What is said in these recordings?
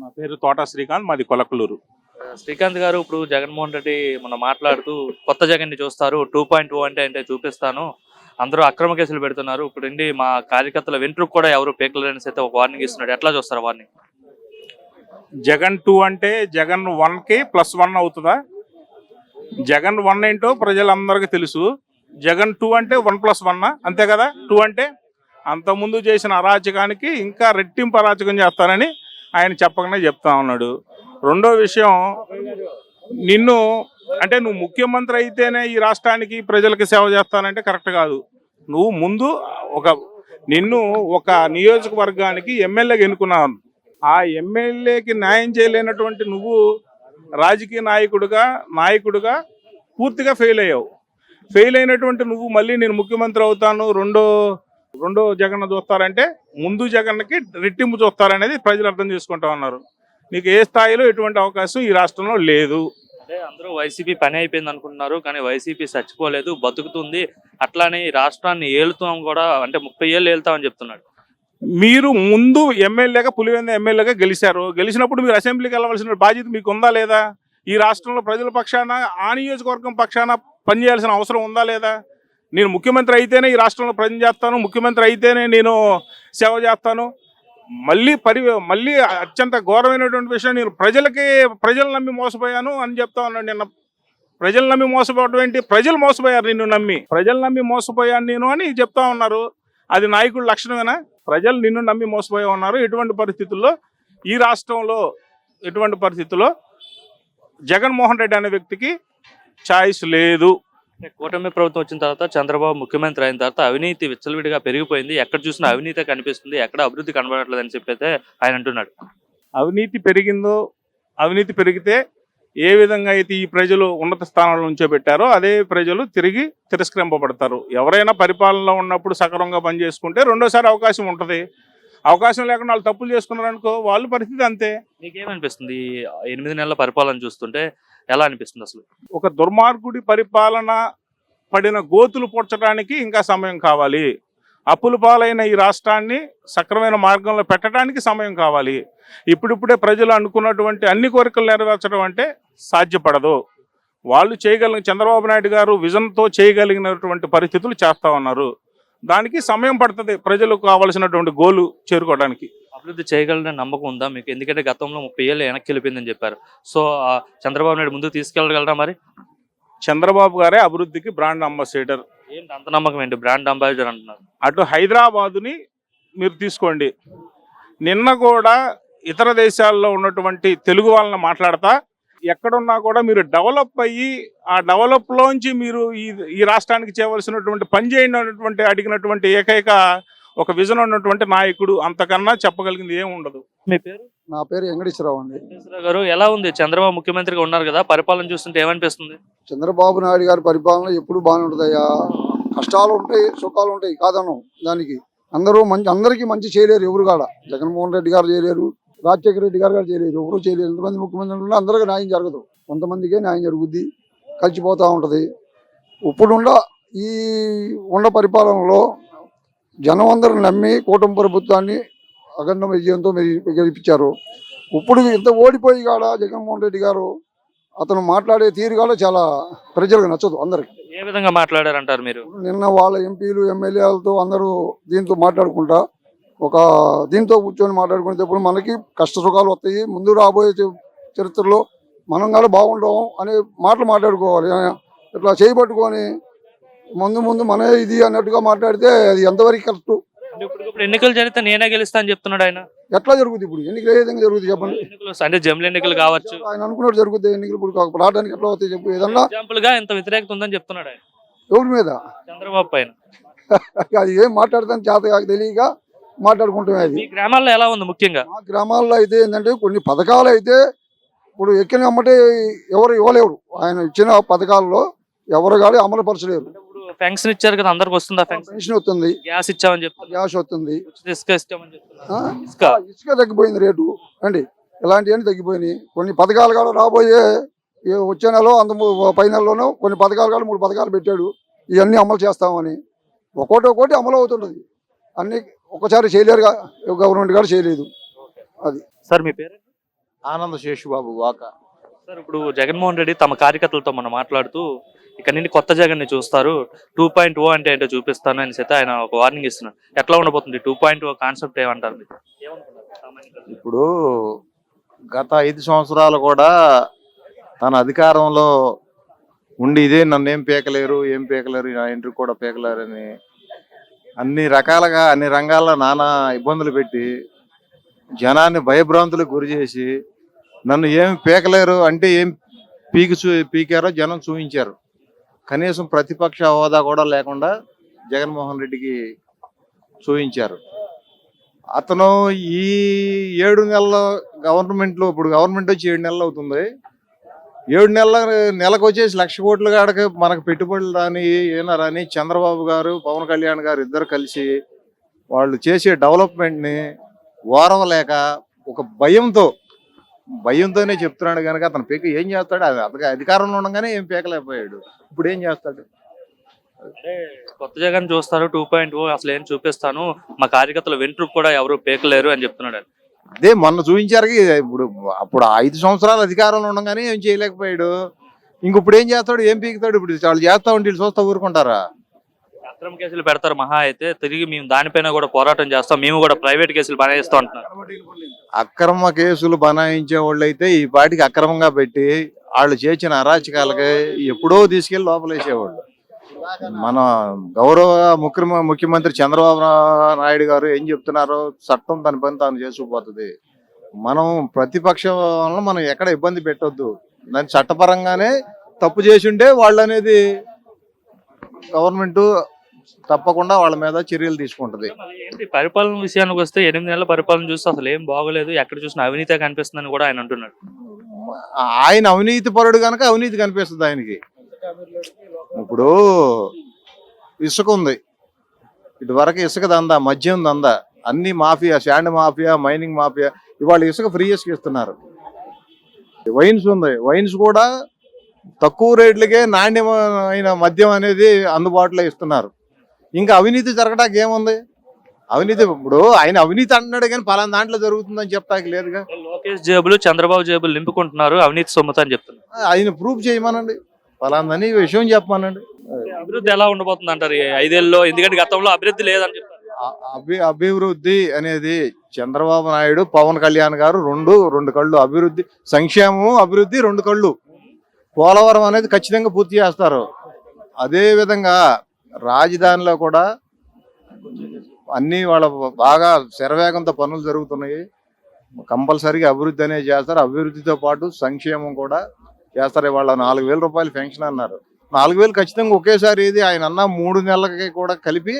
నా పేరు తోట శ్రీకాంత్, మాది కొలకలూరు. శ్రీకాంత్ గారు, ఇప్పుడు జగన్మోహన్ రెడ్డి మనం మాట్లాడుతూ కొత్త జగన్ ని చూస్తారు, 2.0 అంటే చూపిస్తాను, అందరూ అక్రమ కేసులు పెడుతున్నారు, ఇప్పుడు ఇండి మా కార్యకర్తల వెంట్రుకు కూడా ఎవరు పీకలేరని అయితే ఒక వార్నింగ్ ఇస్తున్నాడు. ఎట్లా చూస్తారు వార్నింగ్? జగన్ 2 అంటే జగన్ 1కి +1 అవుతుందా? జగన్ 1 ఏంటో ప్రజలందరికీ తెలుసు. జగన్ 2 అంటే 1+1 అంతే కదా. 2 అంటే అంతకుముందు చేసిన అరాచకానికి ఇంకా రెట్టింపు అరాచకం చేస్తారని ఆయన చెప్పకనే చెప్తా ఉన్నాడు. రెండో విషయం, నిన్ను అంటే నువ్వు ముఖ్యమంత్రి అయితేనే ఈ రాష్ట్రానికి ప్రజలకి సేవ చేస్తానంటే కరెక్ట్ కాదు. నువ్వు ముందు నిన్ను ఒక నియోజకవర్గానికి ఎమ్మెల్యేగా ఎన్నుకున్నావు. ఆ ఎమ్మెల్యేకి న్యాయం చేయలేనటువంటి నువ్వు రాజకీయ నాయకుడిగా పూర్తిగా ఫెయిల్ అయ్యావు. ఫెయిల్ అయినటువంటి నువ్వు మళ్ళీ నేను ముఖ్యమంత్రి అవుతాను, రెండో జగన్ చూస్తారంటే ముందు జగన్కి రెట్టింపు చూస్తారనేది ప్రజలు అర్థం చేసుకుంటా ఉన్నారు. నీకు ఏ స్థాయిలో ఎటువంటి అవకాశం ఈ రాష్ట్రంలో లేదు. అంటే అందరూ వైసీపీ పని అయిపోయింది అనుకుంటున్నారు, కానీ వైసీపీ చచ్చిపోలేదు, బతుకుతుంది. అట్లానే ఈ రాష్ట్రాన్ని ఏలుతాం కూడా, అంటే 30 ఏళ్ళు ఏలుతామని చెప్తున్నాడు. మీరు ముందు పులివెంద ఎమ్మెల్యేగా గెలిచారు. గెలిచినప్పుడు మీరు అసెంబ్లీకి వెళ్ళవలసిన బాధ్యత మీకు ఉందా లేదా? ఈ రాష్ట్రంలో ప్రజల పక్షాన, ఆ నియోజకవర్గం పక్షాన పనిచేయాల్సిన అవసరం ఉందా లేదా? నేను ముఖ్యమంత్రి అయితేనే ఈ రాష్ట్రంలో పని చేస్తాను, ముఖ్యమంత్రి అయితేనే నేను సేవ చేస్తాను. మళ్ళీ అత్యంత ఘోరమైనటువంటి విషయం, నేను ప్రజలు నమ్మి మోసపోయాను అని చెప్తా ఉన్నాను. నిన్న ప్రజలు నమ్మి మోసపోవడం ఏంటి? ప్రజలు మోసపోయారు నిన్ను నమ్మి. ప్రజలు నమ్మి మోసపోయాను నేను అని చెప్తా ఉన్నారు. అది నాయకుడి లక్షణమేనా? ప్రజలు నిన్ను నమ్మి మోసపోయి ఉన్నారు. ఎటువంటి పరిస్థితుల్లో జగన్మోహన్ రెడ్డి అనే వ్యక్తికి ఛాయిస్ లేదు. కూటమి ప్రభుత్వం వచ్చిన తర్వాత, చంద్రబాబు ముఖ్యమంత్రి అయిన తర్వాత అవినీతి విచ్చలవిడిగా పెరిగిపోయింది. ఎక్కడ చూసినా అవినీతి కనిపిస్తుంది, ఎక్కడ అభివృద్ధి కనబడట్లేదు అని చెప్పైతే ఆయన అంటున్నాడు. అవినీతి పెరిగితే ఏ విధంగా అయితే ఈ ప్రజలు ఉన్నత స్థానంలో ఉంచోబెట్టారో అదే ప్రజలు తిరిగి తిరస్కరింపబడతారు. ఎవరైనా పరిపాలనలో ఉన్నప్పుడు సక్రమంగా పనిచేసుకుంటే రెండోసారి అవకాశం ఉంటుంది. అవకాశం లేకుండా వాళ్ళు తప్పులు చేసుకున్నారనుకో, వాళ్ళ పరిస్థితి అంతే. నీకేమనిపిస్తుంది 8 నెలల పరిపాలన చూస్తుంటే? ఎలా అనిపిస్తుంది అసలు? ఒక దుర్మార్గుడి పరిపాలన పడిన గోతులు పూడ్చడానికి ఇంకా సమయం కావాలి. అప్పుల పాలైన ఈ రాష్ట్రాన్ని సక్రమైన మార్గంలో పెట్టడానికి సమయం కావాలి. ఇప్పుడిప్పుడే ప్రజలు అనుకున్నటువంటి అన్ని కోరికలు నెరవేర్చడం అంటే సాధ్యపడదు. వాళ్ళు చంద్రబాబు నాయుడు గారు విజన్తో చేయగలిగినటువంటి పరిస్థితులు చేస్తూ ఉన్నారు. దానికి సమయం పడుతుంది ప్రజలకు కావాల్సినటువంటి గోలు చేరుకోవడానికి. అభివృద్ధి చేయగలనే నమ్మకం ఉందా మీకు? ఎందుకంటే గతంలో 30 ఏళ్ళు వెనక్కి వెళ్ళిపోయిందని చెప్పారు. సో చంద్రబాబు నాయుడు ముందుకు తీసుకెళ్ళగలరా మరి? చంద్రబాబు గారే అభివృద్ధికి బ్రాండ్ అంబాసిడర్. ఏంటి అంత నమ్మకం? ఏంటి బ్రాండ్ అంబాసిడర్ అంటున్నారు? అటు హైదరాబాదుని మీరు తీసుకోండి. నిన్న కూడా ఇతర దేశాల్లో ఉన్నటువంటి తెలుగు వాళ్ళని మాట్లాడతా, ఎక్కడున్నా కూడా మీరు డెవలప్ అయ్యి ఆ డెవలప్లోంచి మీరు ఈ రాష్ట్రానికి చేయవలసినటువంటి పని చేయండి అడిగినటువంటి ఏకైక ఒక విజన్ ఉన్నటువంటి నాయకుడు. అంతకన్నా చెప్పగలిగింది ఏమి ఉండదు. మీ పేరు? నా పేరు వెంకటేశ్వరరావు అండి. వెంకటేశ్వరరావు గారు, ఎలా ఉంది? చంద్రబాబు ముఖ్యమంత్రిగా ఉన్నారు కదా, పరిపాలన చూస్తుంటే ఏమనిపిస్తుంది? చంద్రబాబు నాయుడు గారి పరిపాలన ఎప్పుడు బాగానే ఉంటుందయ్యా. కష్టాలు ఉంటాయి, సుఖాలు ఉంటాయి, కాదను దానికి. అందరికీ మంచి చేయలేరు ఎవరు కాడ. జగన్మోహన్ రెడ్డి గారు చేయలేరు, రాజశేఖర రెడ్డి గారు చేయలేరు, ఎవరు చేయలేరు. ఎంతమంది ముఖ్యమంత్రులు అందరికీ న్యాయం జరగదు, కొంతమందికే న్యాయం జరుగుద్ది, కలిసిపోతూ ఉంటుంది. ఇప్పుడున్న ఈ పరిపాలనలో జనం అందరూ నమ్మి కూటమి ప్రభుత్వాన్ని అఖండ విజయంతో గెలిపించారు. ఇప్పుడు ఇంత ఓడిపోయి కాడ జగన్మోహన్ రెడ్డి గారు అతను మాట్లాడే తీరు కాడ చాలా ప్రజలకు నచ్చదు అందరికి. ఏ విధంగా మాట్లాడారంటారు మీరు? నిన్న వాళ్ళ ఎంపీలు ఎమ్మెల్యేలతో అందరూ దీంతో మాట్లాడుకుంటా, దీంతో కూర్చొని మాట్లాడుకునేటప్పుడు మనకి కష్ట సుఖాలు వస్తాయి, ముందు రాబోయే చరిత్రలో మనం కూడా బాగుంటాం అనే మాటలు మాట్లాడుకోవాలి. ఇట్లా చేయబట్టుకొని ముందు మన ఇది అన్నట్టుగా మాట్లాడితే అది ఎంతవరకు కరెక్ట్? ఇప్పుడు ఎన్నికలు జరిగితే నేనే గెలుస్తా అని చెప్తున్నాడు ఆయన. ఎట్లా జరుగుతుంది ఇప్పుడు? ఎన్నికలు ఏ విధంగా జరుగుతుంది చెప్పండి? అంటే జమిలి ఎన్నికలు కావచ్చు, ఆయన అనుకున్నట్టు జరుగుతుంది. ఎన్నికలు ఇప్పుడు రావడానికి ఎట్లా అవుతాయి చెప్పు? ఏదన్నా ఎగ్జాంపుల్ గా ఇంత వ్యతిరేకత ఉందని చెప్తున్నాడు ఆయన. ఎవరి మీద? చంద్రబాబు పైన. అది ఏం మాట్లాడతాను చేత తెలియక మాట్లాడుకుంటామే. అది మీ గ్రామాల్లో ఎలా ఉంది? ముఖ్యంగా మా గ్రామాల్లో అయితే ఏంటంటే కొన్ని పథకాలు అయితే ఇప్పుడు ఎక్కిన అమ్మటే ఎవరు ఇవ్వలేరు. ఆయన ఇచ్చిన పథకాల్లో ఎవరు కానీ అమలు పరచలేరు. పెన్షన్ ఇచ్చారు కదా, అందరికి వస్తుందా? పెన్షన్ వస్తుంది, గ్యాస్ ఇచ్చామని చెప్తారు, గ్యాస్ వస్తుంది, ఇసుక తగ్గిపోయింది రేటు అండి. ఇలాంటివన్నీ తగ్గిపోయినాయి. కొన్ని పథకాలు కూడా రాబోయే వచ్చే నెలలో పై నెలలోనూ కొన్ని పథకాలు కూడా 3 పథకాలు పెట్టాడు. ఇవన్నీ అమలు చేస్తామని ఒక్కోటి అమలు అవుతున్నది. అన్ని ఒక్కసారి చేయలేరుగా, గవర్నమెంట్ గారు చేయలేదు. అది సార్ మీ పేరు? ఆనంద శేషుబాబు వాక. సార్ ఇప్పుడు జగన్మోహన్ రెడ్డి తమ కార్యకర్తలతో మనం మాట్లాడుతూ ఇక్కడ నుండి కొత్త జగన్ ని చూస్తారు, 2.0 అంటే ఏంటో చూపిస్తాను అని అయితే ఆయన ఒక వార్నింగ్ ఇస్తున్నారు. ఎట్లా ఉండబోతుంది 2.0 కాన్సెప్ట్ ఏమంటారు మీరు? ఇప్పుడు గత 5 సంవత్సరాలు కూడా తన అధికారంలో ఉండి ఇదే నన్ను ఏం పీకలేరు నా ఇంటికి కూడా పీకలేరని అన్ని రకాలుగా అన్ని రంగాల్లో నానా ఇబ్బందులు పెట్టి జనాన్ని భయభ్రాంతులకు గురి చేసి నన్ను ఏం పీకలేరు అంటే ఏం పీకారో జనం చూపించారు. కనీసం ప్రతిపక్ష హోదా కూడా లేకుండా జగన్మోహన్ రెడ్డికి చూపించారు. అతను ఈ 7 నెలల గవర్నమెంట్లో, ఇప్పుడు గవర్నమెంట్ వచ్చి 7 నెలలు అవుతుంది. 7 నెలకు వచ్చేసి 1,00,000 కోట్ల కాడకి మనకు పెట్టుబడులు రాని ఏనా రాని చంద్రబాబు గారు పవన్ కళ్యాణ్ గారు ఇద్దరు కలిసి వాళ్ళు చేసే డెవలప్మెంట్ని ఓరవలేక ఒక భయంతోనే చెప్తున్నాడు కనుక అతను పీక ఏం చేస్తాడు? అది అధికారంలో ఉండగానే ఏం పీకలేకపోయాడు. ఇప్పుడు ఏం చేస్తాడు? అంటే కొత్త జగన్ చూస్తారు 2.0 అసలు ఏం చూపిస్తాను, మా కార్యకర్తలు వెంట్రుకు కూడా ఎవరు పీకలేరు అని చెప్తున్నాడు. అదే మొన్న చూపించారు. అప్పుడు 5 సంవత్సరాలు అధికారంలో ఉండగానే ఏం చేయలేకపోయాడు. ఇప్పుడు ఏం చేస్తాడు? ఏం పీకుతాడు? ఇప్పుడు వాళ్ళు చేస్తా ఉంటే వీళ్ళు చూస్తా ఊరుకుంటారా? అక్రమ కేసులు పెడతారు మహా అయితే, తిరిగి మేము దానిపైన కూడా పోరాటం చేస్తాం, మేము కూడా ప్రైవేట్ కేసులు బనాయిస్తాం అంటున్నారు. అక్రమ కేసులు బనాయించే వాళ్ళు అయితే ఈ పాటికి అక్రమంగా పెట్టి వాళ్ళు చేసిన అరాచకాలకి ఎప్పుడో తీసుకెళ్లి లోపలేసేవాళ్ళు. మన గౌరవ ముఖ్యమంత్రి చంద్రబాబు నాయుడు గారు ఏం చెప్తున్నారో, చట్టం తన పని తాను చేసుకుపోతుంది. మనం ప్రతిపక్షంలో మనం ఎక్కడ ఇబ్బంది పెట్టొద్దు. దాని చట్టపరంగానే తప్పు చేసి ఉంటే వాళ్ళు అనేది గవర్నమెంట్ తప్పకుండా వాళ్ళ మీద చర్యలు తీసుకుంటది. ఏంటి పరిపాలన విషయానికి వస్తే 8 నెలల పరిపాలన చూస్తే అసలు ఏం బాగోలేదు, ఎక్కడ చూసినా అవినీతి కనిపిస్తుందని కూడా ఆయన అంటున్నాడు. ఆయన అవినీతి పరుడు కనుక అవినీతి కనిపిస్తుంది ఆయనకి. ఇప్పుడు ఇసుక ఉంది, ఇటువరకు ఇసుక దందా, మద్యం దందా, అన్ని mafia, sand mafia, mining mafia. ఇవాళ ఇసుక ఫ్రీ ఇసుక ఇస్తున్నారు. వైన్స్ ఉంది, వైన్స్ కూడా తక్కువ రేట్లకే నాణ్యమైన మద్యం అనేది అందుబాటులో ఇస్తున్నారు. ఇంకా అవినీతి జరగడానికి ఏముంది? అవినీతి ఇప్పుడు ఆయన అవినీతి అంటున్నాడు కానీ పలానా దాంట్లో జరుగుతుందని చెప్పడానికి లేదుగా. లోకేష్ జేబులు చంద్రబాబు జేబులు నింపుకుంటున్నారు అవినీతి సొమ్ముతో అని చెప్తున్నారు. ఆయన ప్రూఫ్ చేయమనండి, పలాందని విషయం చెప్పమనండి. అభివృద్ధి ఎలా ఉండబోతుంది అంటారు 5 ఏళ్ళలో? ఎందుకంటే గతంలో అభివృద్ధి లేదని చెప్తారు. అభివృద్ధి అనేది చంద్రబాబు నాయుడు, పవన్ కళ్యాణ్ గారు రెండు కళ్ళు. అభివృద్ధి, సంక్షేమం, అభివృద్ధి 2 కళ్ళు. పోలవరం అనేది ఖచ్చితంగా పూర్తి చేస్తారు. అదే విధంగా రాజధానిలో కూడా అన్ని వాళ్ళ బాగా శరవేగంతో పనులు జరుగుతున్నాయి. కంపల్సరీగా అభివృద్ధి అనేది చేస్తారు. అభివృద్ధితో పాటు సంక్షేమం కూడా చేస్తారు. ఇవాళ 4,000 రూపాయలు పెన్షన్ అన్నారు. 4,000 ఖచ్చితంగా ఒకేసారి ఏది ఆయన అన్న 3 నెలలకి కూడా కలిపి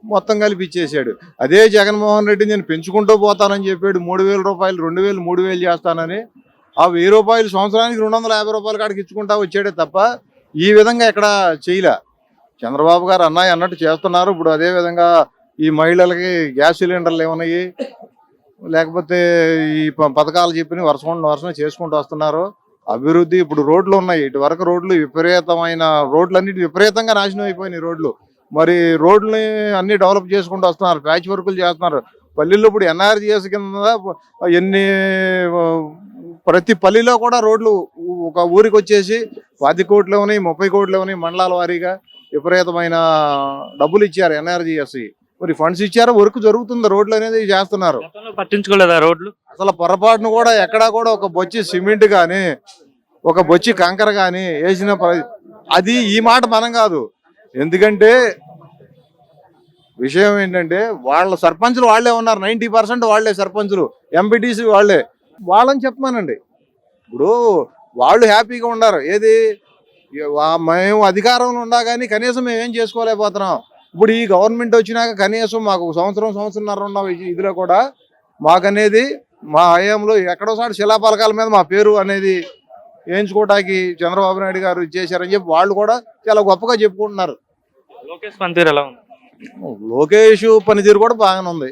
మొత్తం కలిపి ఇచ్చేసాడు. అదే జగన్మోహన్ రెడ్డి నేను పెంచుకుంటూ పోతానని చెప్పాడు. 3,000 రూపాయలు, 2,000, 3,000 చేస్తానని. ఆ 1,000 రూపాయలు సంవత్సరానికి 250 రూపాయలు కాడికి ఇచ్చుకుంటా వచ్చాడే తప్ప ఈ విధంగా ఎక్కడ చేయలే. చంద్రబాబు గారు అన్నట్టు చేస్తున్నారు. ఇప్పుడు అదే విధంగా ఈ మహిళలకి గ్యాస్ సిలిండర్లు ఏమన్నాయి, లేకపోతే ఈ పథకాలు చెప్పి వరుస చేసుకుంటూ వస్తున్నారు. అభివృద్ధి ఇప్పుడు రోడ్లు ఉన్నాయి. ఇటు వరకు రోడ్లు విపరీతమైన రోడ్లన్నిటి విపరీతంగా నాశనం అయిపోయినాయి రోడ్లు. మరి రోడ్లని అన్ని డెవలప్ చేసుకుంటూ వస్తున్నారు, ప్యాచ్ వర్కులు చేస్తున్నారు. పల్లెల్లో ఇప్పుడు ఎన్ఆర్జీఎస్ కింద ప్రతి పల్లెలో కూడా రోడ్లు ఒక ఊరికి వచ్చేసి 10 కోట్లు ఉన్నాయి, 30 కోట్లు ఉన్నాయి. మండలాల వారీగా విపరీతమైన డబ్బులు ఇచ్చారు ఎన్ఆర్జీఎస్. మరి ఫండ్స్ ఇచ్చారు, వర్క్ జరుగుతుంది, రోడ్లు అనేది చేస్తున్నారు. పట్టించుకోలేదా రోడ్లు? అసలు పొరపాటును కూడా ఎక్కడా కూడా ఒక బొచ్చి సిమెంట్ కానీ, ఒక బొచ్చి కంకర కానీ వేసిన అది ఈ మాట మనం కాదు. ఎందుకంటే విషయం ఏంటంటే వాళ్ళ సర్పంచులు వాళ్ళే ఉన్నారు. 90% వాళ్ళే సర్పంచులు, ఎంపీటీసీ వాళ్ళే. వాళ్ళని చెప్పమానండి. ఇప్పుడు వాళ్ళు హ్యాపీగా ఉన్నారు. ఏది మేము అధికారంలో ఉన్నా కానీ కనీసం మేము ఏం చేసుకోలేకపోతున్నాం. ఇప్పుడు ఈ గవర్నమెంట్ వచ్చినాక కనీసం మాకు సంవత్సరంన్నర ఉన్న ఇదిలో కూడా మాకనేది మా హయాంలో ఎక్కడోసారి శిలాపలకాల మీద మా పేరు అనేది వేయించుకోవడానికి చంద్రబాబు నాయుడు గారు చేశారని చెప్పి వాళ్ళు కూడా చాలా గొప్పగా చెప్పుకుంటున్నారు. లోకేష్ పనితీరు ఎలా ఉంది? లోకేష్ పనితీరు కూడా బాగానే ఉంది.